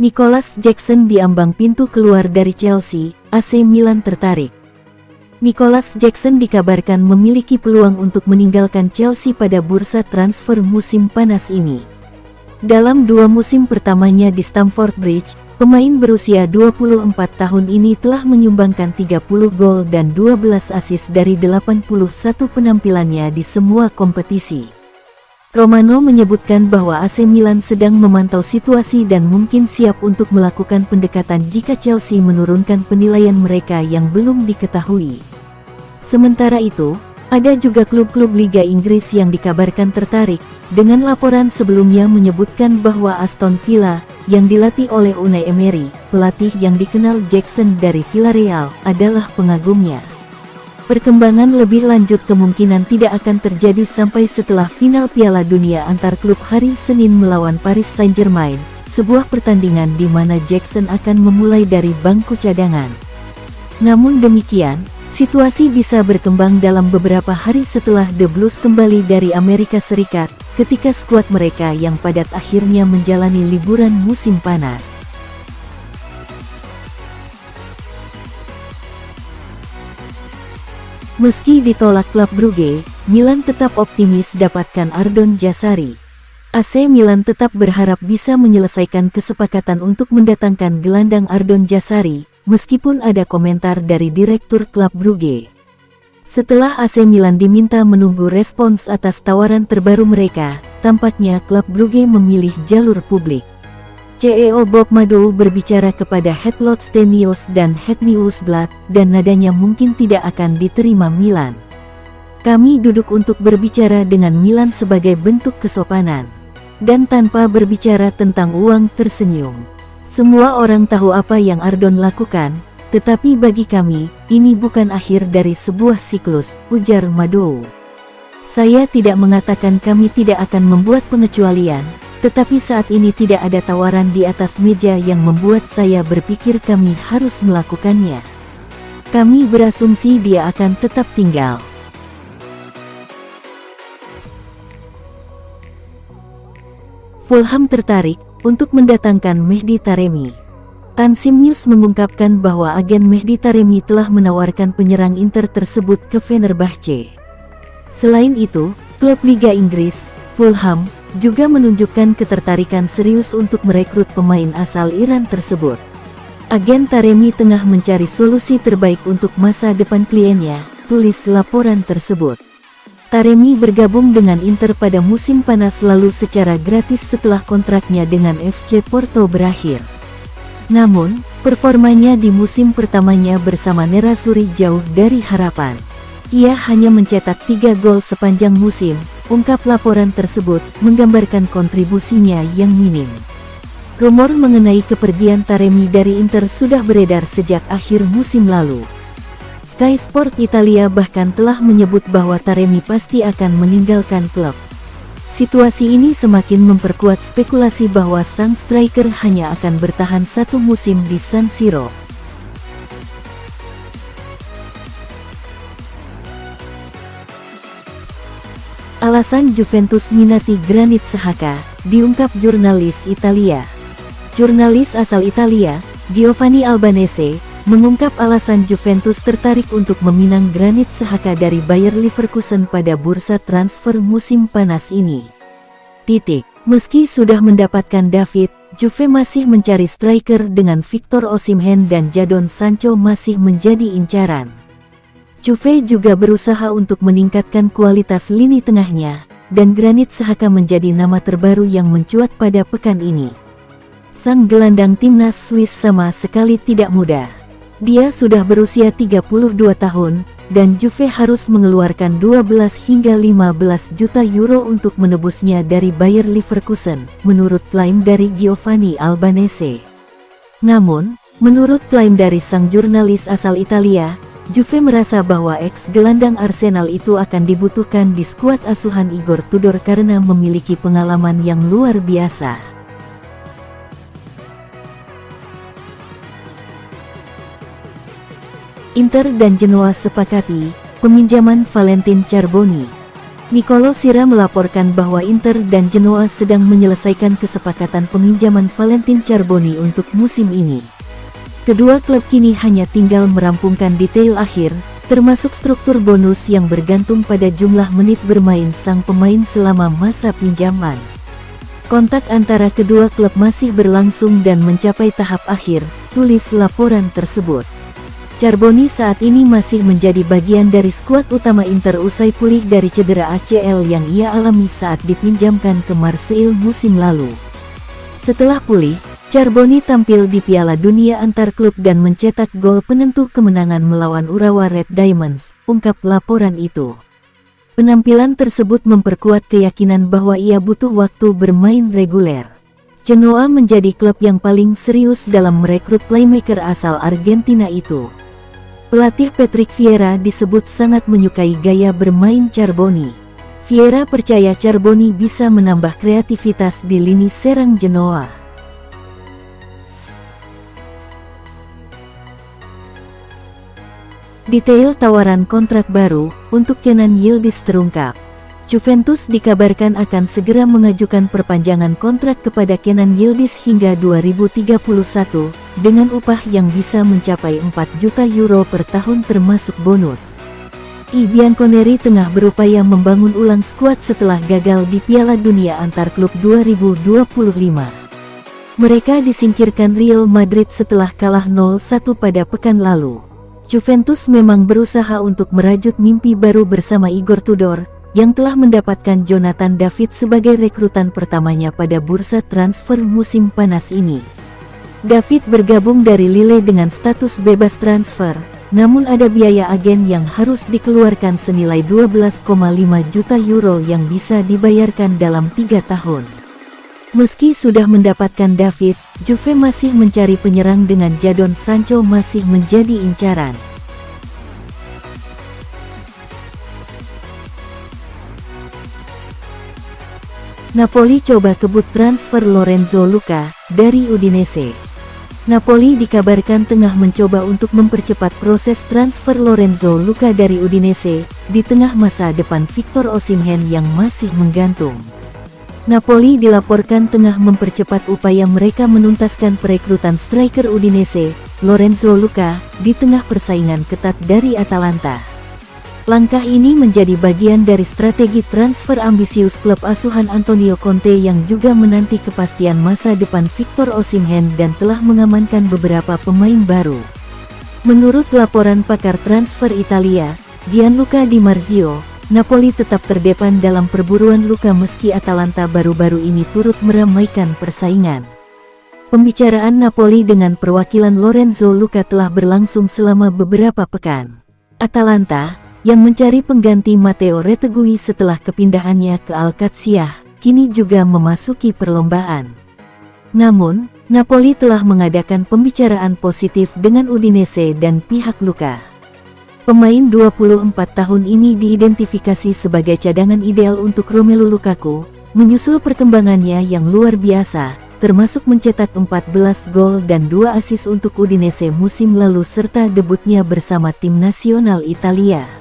Nicolas Jackson diambang pintu keluar dari Chelsea, AC Milan tertarik. Nicolas Jackson dikabarkan memiliki peluang untuk meninggalkan Chelsea pada bursa transfer musim panas ini. Dalam 2 musim pertamanya di Stamford Bridge, pemain berusia 24 tahun ini telah menyumbangkan 30 gol dan 12 assist dari 81 penampilannya di semua kompetisi. Romano menyebutkan bahwa AC Milan sedang memantau situasi dan mungkin siap untuk melakukan pendekatan jika Chelsea menurunkan penilaian mereka yang belum diketahui. Sementara itu, ada juga klub-klub Liga Inggris yang dikabarkan tertarik, dengan laporan sebelumnya menyebutkan bahwa Aston Villa, yang dilatih oleh Unai Emery, pelatih yang dikenal Jackson dari Villarreal, adalah pengagumnya. Perkembangan lebih lanjut kemungkinan tidak akan terjadi sampai setelah final Piala Dunia antar klub hari Senin melawan Paris Saint-Germain, sebuah pertandingan di mana Jackson akan memulai dari bangku cadangan. Namun demikian, situasi bisa berkembang dalam beberapa hari setelah The Blues kembali dari Amerika Serikat, ketika skuad mereka yang padat akhirnya menjalani liburan musim panas. Meski ditolak klub Brugge, Milan tetap optimis dapatkan Ardon Jazari. AC Milan tetap berharap bisa menyelesaikan kesepakatan untuk mendatangkan gelandang Ardon Jazari, meskipun ada komentar dari direktur klub Brugge. Setelah AC Milan diminta menunggu respons atas tawaran terbaru mereka, tampaknya klub Brugge memilih jalur publik. CEO Bob Madou berbicara kepada Headlot Stenios dan Het Nieuwsblad, dan nadanya mungkin tidak akan diterima Milan. Kami duduk untuk berbicara dengan Milan sebagai bentuk kesopanan. Dan tanpa berbicara tentang uang tersenyum. Semua orang tahu apa yang Ardon lakukan, tetapi bagi kami, ini bukan akhir dari sebuah siklus, ujar Madou. Saya tidak mengatakan kami tidak akan membuat pengecualian, tetapi saat ini tidak ada tawaran di atas meja yang membuat saya berpikir kami harus melakukannya. Kami berasumsi dia akan tetap tinggal. Fulham tertarik untuk mendatangkan Mehdi Taremi. Tansim News mengungkapkan bahwa agen Mehdi Taremi telah menawarkan penyerang Inter tersebut ke Fenerbahce. Selain itu, klub Liga Inggris, Fulham, juga menunjukkan ketertarikan serius untuk merekrut pemain asal Iran tersebut. Agen Taremi tengah mencari solusi terbaik untuk masa depan kliennya, tulis laporan tersebut. Taremi bergabung dengan Inter pada musim panas lalu secara gratis setelah kontraknya dengan FC Porto berakhir. Namun, performanya di musim pertamanya bersama Nerazzurri jauh dari harapan. Ia hanya mencetak 3 gol sepanjang musim, ungkap laporan tersebut, menggambarkan kontribusinya yang minim. Rumor mengenai kepergian Taremi dari Inter sudah beredar sejak akhir musim lalu. Sky Sport Italia bahkan telah menyebut bahwa Taremi pasti akan meninggalkan klub. Situasi ini semakin memperkuat spekulasi bahwa sang striker hanya akan bertahan 1 musim di San Siro. Alasan Juventus minati Granit Xhaka, diungkap jurnalis Italia. Jurnalis asal Italia, Giovanni Albanese, mengungkap alasan Juventus tertarik untuk meminang Granit Xhaka dari Bayer Leverkusen pada bursa transfer musim panas ini. Meski sudah mendapatkan David, Juve masih mencari striker dengan Victor Osimhen dan Jadon Sancho masih menjadi incaran. Juve juga berusaha untuk meningkatkan kualitas lini tengahnya, dan Granit Xhaka menjadi nama terbaru yang mencuat pada pekan ini. Sang gelandang timnas Swiss sama sekali tidak muda. Dia sudah berusia 32 tahun, dan Juve harus mengeluarkan 12 hingga 15 juta euro untuk menebusnya dari Bayer Leverkusen, menurut klaim dari Giovanni Albanese. Namun, menurut klaim dari sang jurnalis asal Italia, Juve merasa bahwa ex-gelandang Arsenal itu akan dibutuhkan di skuad asuhan Igor Tudor karena memiliki pengalaman yang luar biasa. Inter dan Genoa sepakati peminjaman Valentin Charbonny. Nicolo Sira melaporkan bahwa Inter dan Genoa sedang menyelesaikan kesepakatan peminjaman Valentin Charbonny untuk musim ini. Kedua klub kini hanya tinggal merampungkan detail akhir, termasuk struktur bonus yang bergantung pada jumlah menit bermain sang pemain selama masa pinjaman. Kontak antara kedua klub masih berlangsung dan mencapai tahap akhir, tulis laporan tersebut. Charbonny saat ini masih menjadi bagian dari skuad utama Inter usai pulih dari cedera ACL yang ia alami saat dipinjamkan ke Marseille musim lalu. Setelah pulih, Charbonny tampil di Piala Dunia antar klub dan mencetak gol penentu kemenangan melawan Urawa Red Diamonds, ungkap laporan itu. Penampilan tersebut memperkuat keyakinan bahwa ia butuh waktu bermain reguler. Genoa menjadi klub yang paling serius dalam merekrut playmaker asal Argentina itu. Pelatih Patrick Vieira disebut sangat menyukai gaya bermain Charbonny. Vieira percaya Charbonny bisa menambah kreativitas di lini serang Genoa. Detail tawaran kontrak baru untuk Kenan Yildiz terungkap. Juventus dikabarkan akan segera mengajukan perpanjangan kontrak kepada Kenan Yildiz hingga 2031, dengan upah yang bisa mencapai 4 juta euro per tahun termasuk bonus. I Bianconeri tengah berupaya membangun ulang skuad setelah gagal di Piala Dunia antar klub 2025. Mereka disingkirkan Real Madrid setelah kalah 0-1 pada pekan lalu. Juventus memang berusaha untuk merajut mimpi baru bersama Igor Tudor, yang telah mendapatkan Jonathan David sebagai rekrutan pertamanya pada bursa transfer musim panas ini. David bergabung dari Lille dengan status bebas transfer, namun ada biaya agen yang harus dikeluarkan senilai 12,5 juta euro yang bisa dibayarkan dalam 3 tahun. Meski sudah mendapatkan David, Juve masih mencari penyerang dengan Jadon Sancho masih menjadi incaran. Napoli coba kebut transfer Lorenzo Luca dari Udinese. Napoli dikabarkan tengah mencoba untuk mempercepat proses transfer Lorenzo Luca dari Udinese di tengah masa depan Victor Osimhen yang masih menggantung. Napoli dilaporkan tengah mempercepat upaya mereka menuntaskan perekrutan striker Udinese, Lorenzo Luca, di tengah persaingan ketat dari Atalanta. Langkah ini menjadi bagian dari strategi transfer ambisius klub asuhan Antonio Conte yang juga menanti kepastian masa depan Victor Osimhen dan telah mengamankan beberapa pemain baru. Menurut laporan pakar transfer Italia, Gianluca Di Marzio, Napoli tetap terdepan dalam perburuan Luca meski Atalanta baru-baru ini turut meramaikan persaingan. Pembicaraan Napoli dengan perwakilan Lorenzo Luca telah berlangsung selama beberapa pekan. Atalanta, yang mencari pengganti Matteo Retegui setelah kepindahannya ke Al-Qadsiah, kini juga memasuki perlombaan. Namun, Napoli telah mengadakan pembicaraan positif dengan Udinese dan pihak Luca. Pemain 24 tahun ini diidentifikasi sebagai cadangan ideal untuk Romelu Lukaku, menyusul perkembangannya yang luar biasa, termasuk mencetak 14 gol dan 2 assist untuk Udinese musim lalu serta debutnya bersama tim nasional Italia.